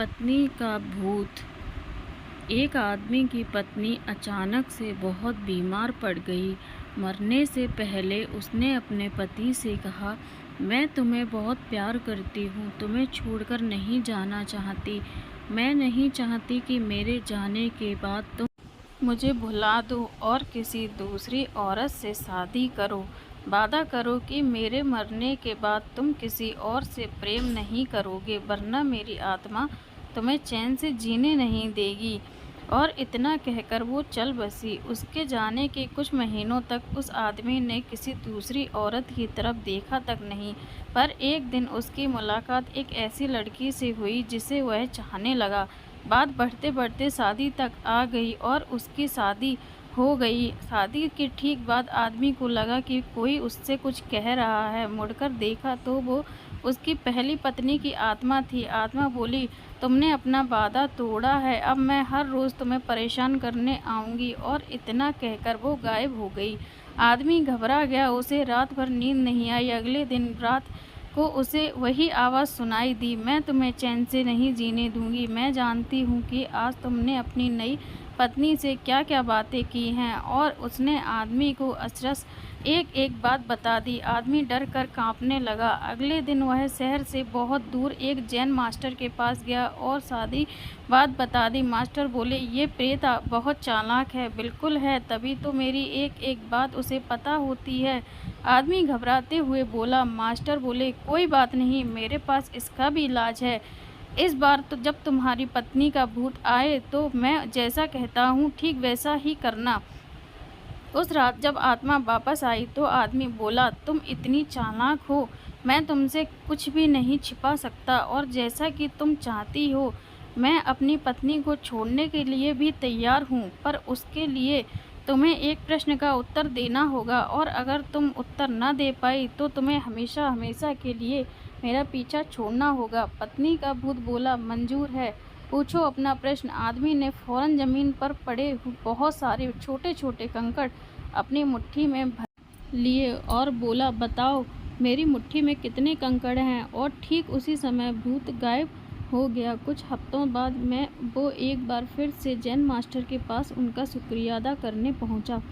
पत्नी का भूत। एक आदमी की पत्नी अचानक से बहुत बीमार पड़ गई। मरने से पहले उसने अपने पति से कहा, मैं तुम्हें बहुत प्यार करती हूँ, तुम्हें छोड़कर नहीं जाना चाहती। मैं नहीं चाहती कि मेरे जाने के बाद तुम मुझे भुला दो और किसी दूसरी औरत से शादी करो। वादा करो कि मेरे मरने के बाद तुम किसी और से प्रेम नहीं करोगे, वरना मेरी आत्मा तुम्हें चैन से जीने नहीं देगी। और इतना कहकर वो चल बसी। उसके जाने के कुछ महीनों तक उस आदमी ने किसी दूसरी औरत की तरफ देखा तक नहीं, पर एक दिन उसकी मुलाकात एक ऐसी लड़की से हुई जिसे वह चाहने लगा। बात बढ़ते बढ़ते शादी तक आ गई और उसकी शादी हो गई। शादी के ठीक बाद आदमी को लगा कि कोई उससे कुछ कह रहा है। मुड़कर देखा तो वो उसकी पहली पत्नी की आत्मा थी। आत्मा बोली, तुमने अपना वादा तोड़ा है, अब मैं हर रोज़ तुम्हें परेशान करने आऊँगी। और इतना कहकर वो गायब हो गई। आदमी घबरा गया, उसे रात भर नींद नहीं आई। अगले दिन रात को उसे वही आवाज़ सुनाई दी, मैं तुम्हें चैन से नहीं जीने दूंगी। मैं जानती हूँ कि आज तुमने अपनी नई पत्नी से क्या क्या बातें की हैं। और उसने आदमी को अचरज एक एक बात बता दी। आदमी डर कर कांपने लगा। अगले दिन वह शहर से बहुत दूर एक जैन मास्टर के पास गया और सारी बात बता दी। मास्टर बोले, ये प्रेत बहुत चालाक है। बिल्कुल है, तभी तो मेरी एक एक बात उसे पता होती है। आदमी घबराते हुए बोला। मास्टर बोले, कोई बात नहीं, मेरे पास इसका भी इलाज है। इस बार तो जब तुम्हारी पत्नी का भूत आए तो मैं जैसा कहता हूँ ठीक वैसा ही करना। उस रात जब आत्मा वापस आई तो आदमी बोला, तुम इतनी चालाक हो, मैं तुमसे कुछ भी नहीं छिपा सकता और जैसा कि तुम चाहती हो मैं अपनी पत्नी को छोड़ने के लिए भी तैयार हूँ, पर उसके लिए तुम्हें एक प्रश्न का उत्तर देना होगा और अगर तुम उत्तर न दे पाई तो तुम्हें हमेशा हमेशा के लिए मेरा पीछा छोड़ना होगा। पत्नी का भूत बोला, मंजूर है, पूछो अपना प्रश्न। आदमी ने फौरन जमीन पर पड़े बहुत सारे छोटे छोटे कंकड़ अपनी मुट्ठी में भर लिए और बोला, बताओ मेरी मुट्ठी में कितने कंकड़ हैं। और ठीक उसी समय भूत गायब हो गया। कुछ हफ्तों बाद वो एक बार फिर से जैन मास्टर के पास उनका शुक्रिया अदा करने पहुंचा।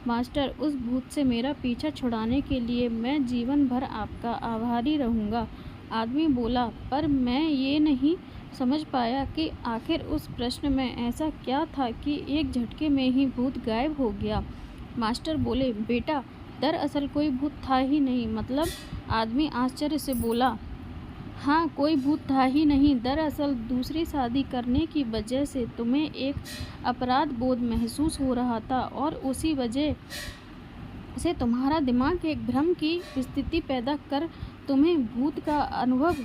मास्टर, उस भूत से मेरा पीछा छुड़ाने के लिए मैं जीवन भर आपका आभारी रहूँगा। आदमी बोला, पर मैं ये नहीं समझ पाया कि आखिर उस प्रश्न में ऐसा क्या था कि एक झटके में ही भूत गायब हो गया। मास्टर बोले, बेटा, दरअसल कोई भूत था ही नहीं। मतलब? आदमी आश्चर्य से बोला, हाँ, कोई भूत था ही नहीं। दरअसल दूसरी शादी करने की वजह से तुम्हें एक अपराध बोध महसूस हो रहा था और उसी वजह से तुम्हारा दिमाग एक भ्रम की स्थिति पैदा कर तुम्हें भूत का अनुभव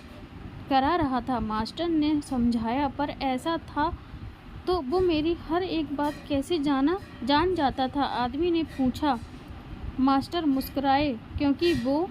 करा रहा था। मास्टर ने समझाया, पर ऐसा था तो वो मेरी हर एक बात कैसे जान जाता था? आदमी ने पूछा। मास्टर मुस्कुराए, क्योंकि वो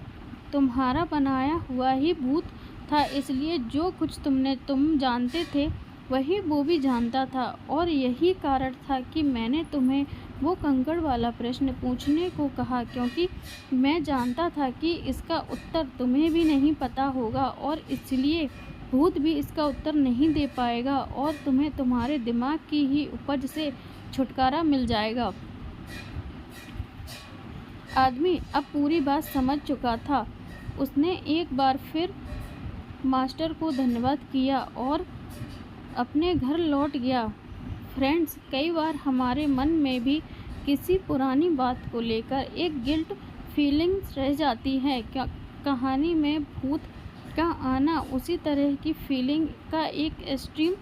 तुम्हारा बनाया हुआ ही भूत था, इसलिए जो कुछ तुम जानते थे वही वो भी जानता था। और यही कारण था कि मैंने तुम्हें वो कंकड़ वाला प्रश्न पूछने को कहा, क्योंकि मैं जानता था कि इसका उत्तर तुम्हें भी नहीं पता होगा और इसलिए भूत भी इसका उत्तर नहीं दे पाएगा और तुम्हें तुम्हारे दिमाग की ही उपज से छुटकारा मिल जाएगा। आदमी अब पूरी बात समझ चुका था। उसने एक बार फिर मास्टर को धन्यवाद किया और अपने घर लौट गया। फ्रेंड्स, कई बार हमारे मन में भी किसी पुरानी बात को लेकर एक गिल्ट फीलिंग्स रह जाती है। कहानी में भूत का आना उसी तरह की फीलिंग का एक एक्सट्रीम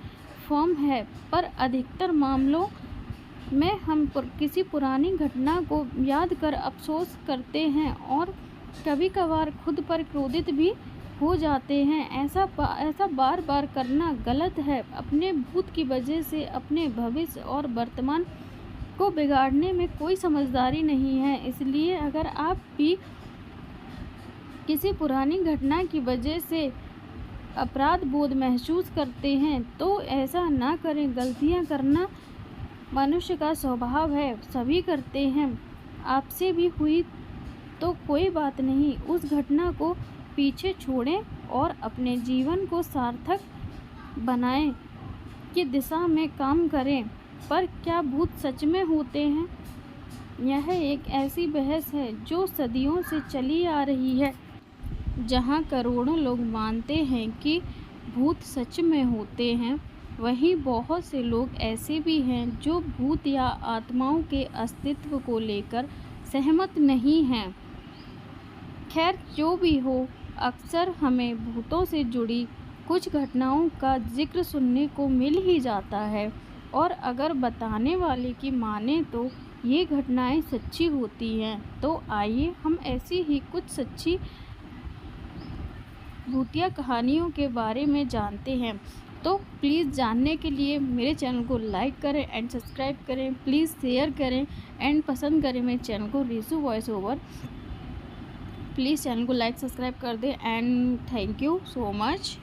फॉर्म है, पर अधिकतर मामलों में हम किसी पुरानी घटना को याद कर अफसोस करते हैं और कभी कभार खुद पर क्रोधित भी हो जाते हैं। ऐसा बार बार करना गलत है। अपने भूत की वजह से अपने भविष्य और वर्तमान को बिगाड़ने में कोई समझदारी नहीं है। इसलिए अगर आप भी किसी पुरानी घटना की वजह से अपराध बोध महसूस करते हैं तो ऐसा ना करें। गलतियां करना मनुष्य का स्वभाव है, सभी करते हैं। आपसे भी हुई तो कोई बात नहीं, उस घटना को पीछे छोड़ें और अपने जीवन को सार्थक बनाए की दिशा में काम करें, पर क्या भूत सच में होते हैं? यह एक ऐसी बहस है जो सदियों से चली आ रही है। जहां करोड़ों लोग मानते हैं कि भूत सच में होते हैं, वहीं बहुत से लोग ऐसे भी हैं जो भूत या आत्माओं के अस्तित्व को लेकर सहमत नहीं हैं। खैर, जो भी हो, अक्सर हमें भूतों से जुड़ी कुछ घटनाओं का जिक्र सुनने को मिल ही जाता है, और अगर बताने वाले की माने तो ये घटनाएं सच्ची होती हैं। तो आइए हम ऐसी ही कुछ सच्ची भूतिया कहानियों के बारे में जानते हैं। तो प्लीज़ जानने के लिए मेरे चैनल को लाइक करें एंड सब्सक्राइब करें, प्लीज़ शेयर करें एंड पसंद करें मेरे चैनल को रीजू वॉइस ओवर। प्लीज़ चैनल को लाइक सब्सक्राइब कर दें and thank you so much.